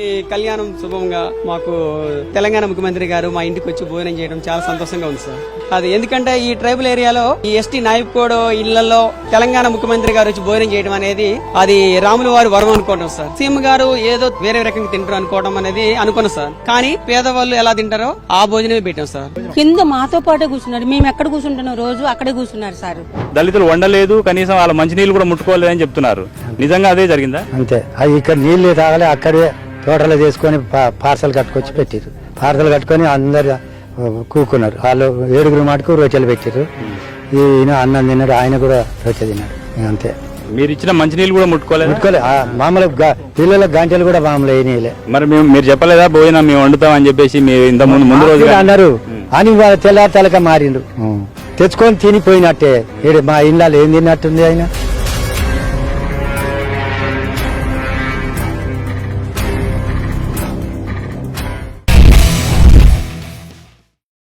ఈ కళ్యాణం శుభంగా మాకు తెలంగాణ ముఖ్యమంత్రి గారు మా ఇంటికి వచ్చి భోజనం చేయడం చాలా సంతోషంగా ఉంది సార్. అది ఎందుకంటే ఈ ట్రైబల్ ఏరియాలో ఈ ఎస్టీ నాయకోడ్ ఇళ్లలో తెలంగాణ ముఖ్యమంత్రి గారు వచ్చి భోజనం చేయడం అనేది అది రాముల వారి వరం అనుకోవడం సార్. సీఎం గారు ఏదో వేరే రకంగా తింటారు అనుకోవడం అనేది అనుకున్నాం సార్. కానీ పేదవాళ్ళు ఎలా తింటారో ఆ భోజనమే పెట్టాం సార్. కింద మాతో పాటే కూర్చున్నారు. మేము ఎక్కడ కూర్చుంటున్నాం రోజు అక్కడే కూర్చున్నారు సార్. దళితులు వండలేదు, కనీసం వాళ్ళ మంచినీళ్ళు కూడా ముట్టుకోలేదని చెప్తున్నారు. నిజంగా అదే జరిగిందా? అంతే. అది ఇక్కడ నీళ్లు తాగాలి, అక్కడే తోటలో చేసుకుని పార్సల్ కట్టుకొచ్చి పెట్టారు. పార్సల్ కట్టుకొని అందరు కూకున్నారు. వాళ్ళు 7 మటుకు రొట్టెలు పెట్టారు. ఈయన అన్నం తిన్నాడు, ఆయన కూడా రొట్టె తిన్నాడు. అంతే. మీరు ఇచ్చిన మంచినీళ్ళు కూడా ముట్టుకోలేదు? మామూలు పిల్లల గంటలు కూడా మామూలు అయినాయిలే. మరి మీరు చెప్పలేదా భోజనం మేము వండుతామని చెప్పేసి? మీరు ఇంత ముందు రోజు అన్నారు అని వాళ్ళ తెల్లారి తలక మారిండు. తెచ్చుకొని తినిపోయినట్టే. మా ఇళ్ళలో ఏం తిన్నట్టుంది ఆయన.